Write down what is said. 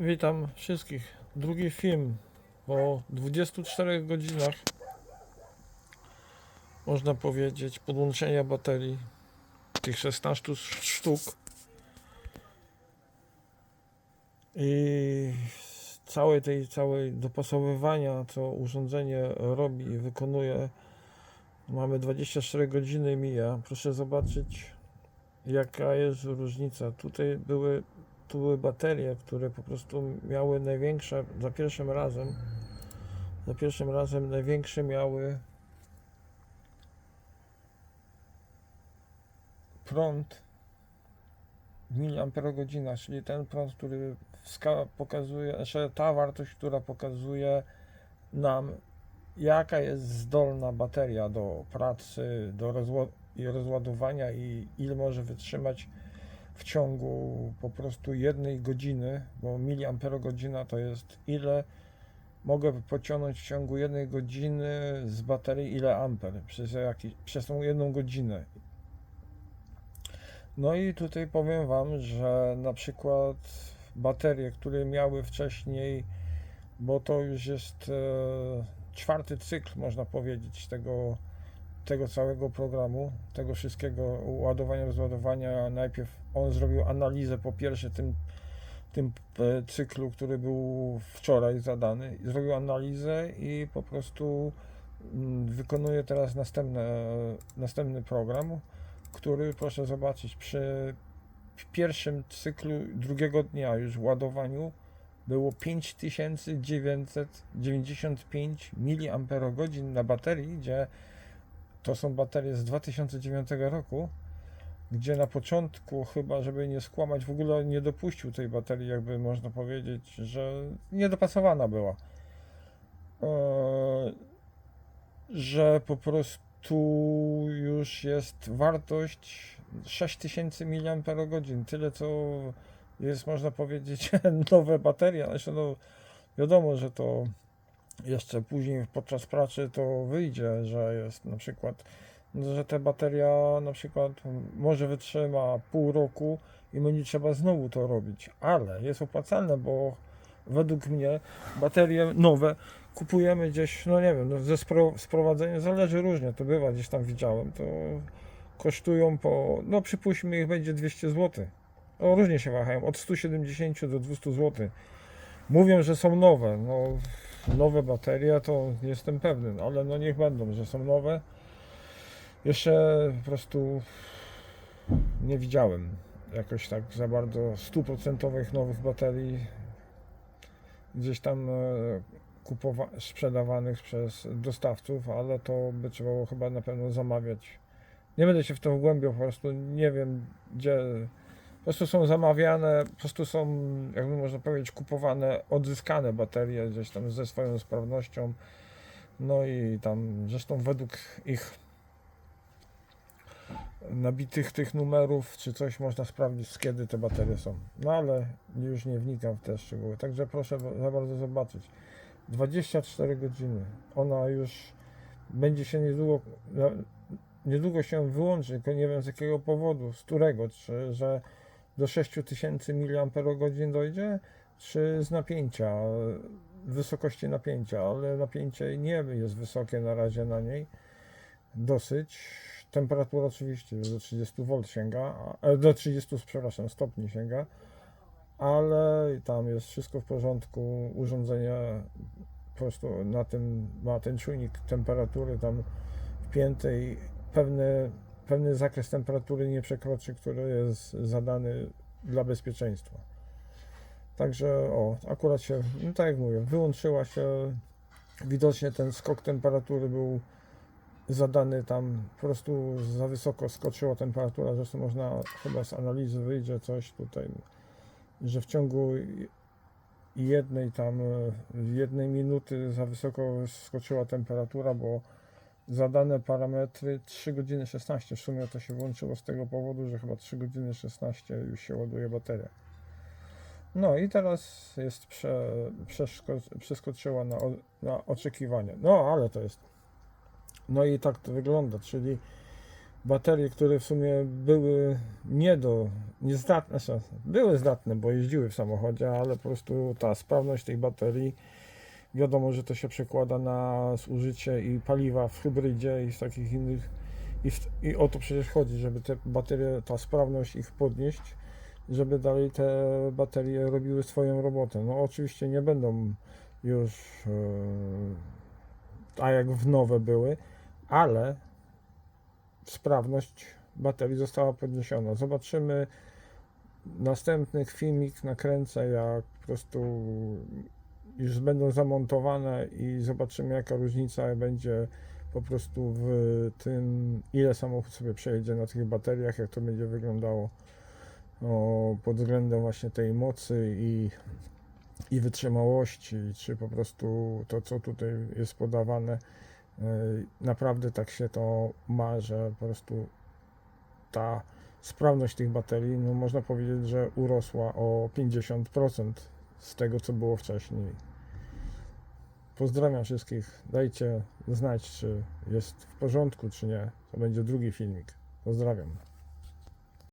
Witam wszystkich. Drugi film po 24 godzinach, można powiedzieć, podłączenia baterii, tych 16 sztuk i całej dopasowywania, co urządzenie robi i wykonuje. Mamy 24 godziny, mija. Proszę zobaczyć, jaka jest różnica. Tu były baterie, które po prostu miały największe, za pierwszym razem największe miały prąd w miliamperogodzinach, czyli ten prąd, który pokazuje, znaczy ta wartość, która pokazuje nam, jaka jest zdolna bateria do pracy, i rozładowania i ile może wytrzymać w ciągu po prostu jednej godziny, bo miliamperogodzina to jest ile mogę pociągnąć w ciągu jednej godziny z baterii, ile amper przez tą jedną godzinę. No i tutaj powiem Wam, że na przykład baterie, które miały wcześniej, bo to już jest czwarty cykl, można powiedzieć, tego całego programu, tego wszystkiego ładowania, rozładowania. Najpierw on zrobił analizę po pierwsze tym cyklu, który był wczoraj zadany, zrobił analizę i po prostu wykonuje teraz następny program, który, proszę zobaczyć, przy pierwszym cyklu drugiego dnia już ładowaniu było 5995 mAh na baterii, gdzie to są baterie z 2009 roku, gdzie na początku, chyba żeby nie skłamać, w ogóle nie dopuścił tej baterii, jakby można powiedzieć, że niedopasowana była. Że po prostu już jest wartość 6000 mAh, tyle co jest, można powiedzieć, nowe baterie. Znaczy, no, wiadomo, że to jeszcze później podczas pracy to wyjdzie, że jest na przykład, że ta bateria na przykład może wytrzyma pół roku i będzie trzeba znowu to robić, ale jest opłacalne, bo według mnie baterie nowe kupujemy gdzieś, no nie wiem, no ze sprowadzenia zależy różnie, to bywa, gdzieś tam widziałem, to kosztują no przypuśćmy, ich będzie 200 zł. O, różnie się wahają, od 170 do 200 zł. Mówią, że są nowe, no nowe baterie to nie jestem pewny, no, ale no niech będą, że są nowe. Jeszcze po prostu nie widziałem jakoś tak za bardzo 100% nowych baterii gdzieś tam sprzedawanych przez dostawców, ale to by trzeba było chyba na pewno zamawiać. Nie będę się w to wgłębiał, po prostu nie wiem gdzie. Po prostu są zamawiane, po prostu są, jakby można powiedzieć, kupowane, odzyskane baterie gdzieś tam ze swoją sprawnością. No i tam zresztą według ich nabitych tych numerów czy coś można sprawdzić, z kiedy te baterie są. No ale już nie wnikam w te szczegóły. Także proszę za bardzo zobaczyć. 24 godziny. Ona już będzie się niedługo się wyłączy, tylko nie wiem z jakiego powodu, z którego, czy że do 6000 mAh dojdzie, czy z napięcia, wysokości napięcia, ale napięcie nie jest wysokie na razie na niej, dosyć. Temperatura oczywiście do 30 V sięga, do 30, przepraszam, stopni sięga, ale tam jest wszystko w porządku, urządzenie po prostu ma ten czujnik temperatury tam wpięty i pewny zakres temperatury nie przekroczy, który jest zadany dla bezpieczeństwa. Także akurat się, no tak jak mówię, wyłączyła się, widocznie ten skok temperatury był zadany tam, po prostu za wysoko skoczyła temperatura, zresztą można chyba z analizy wyjdzie coś tutaj, że w ciągu jednej minuty za wysoko skoczyła temperatura, bo zadane parametry 3 godziny 16, w sumie to się włączyło z tego powodu, że chyba 3 godziny 16 już się ładuje bateria. No i teraz jest przeskoczyła na oczekiwanie. No ale to jest. No i tak to wygląda, czyli baterie, które w sumie były niezdatne, znaczy były zdatne, bo jeździły w samochodzie, ale po prostu ta sprawność tej baterii, wiadomo, że to się przekłada na zużycie i paliwa w hybrydzie i z takich innych, i o to przecież chodzi, żeby te baterie, ta sprawność ich podnieść, żeby dalej te baterie robiły swoją robotę. No oczywiście nie będą już tak jak w nowe były, ale sprawność baterii została podniesiona. Zobaczymy, następny filmik nakręcę, jak po prostu już będą zamontowane i zobaczymy, jaka różnica będzie po prostu w tym, ile samochód sobie przejedzie na tych bateriach, jak to będzie wyglądało pod względem właśnie tej mocy i wytrzymałości, czy po prostu to, co tutaj jest podawane, naprawdę tak się to ma, że po prostu ta sprawność tych baterii, no można powiedzieć, że urosła o 50% z tego, co było wcześniej. Pozdrawiam wszystkich. Dajcie znać, czy jest w porządku, czy nie. To będzie drugi filmik. Pozdrawiam.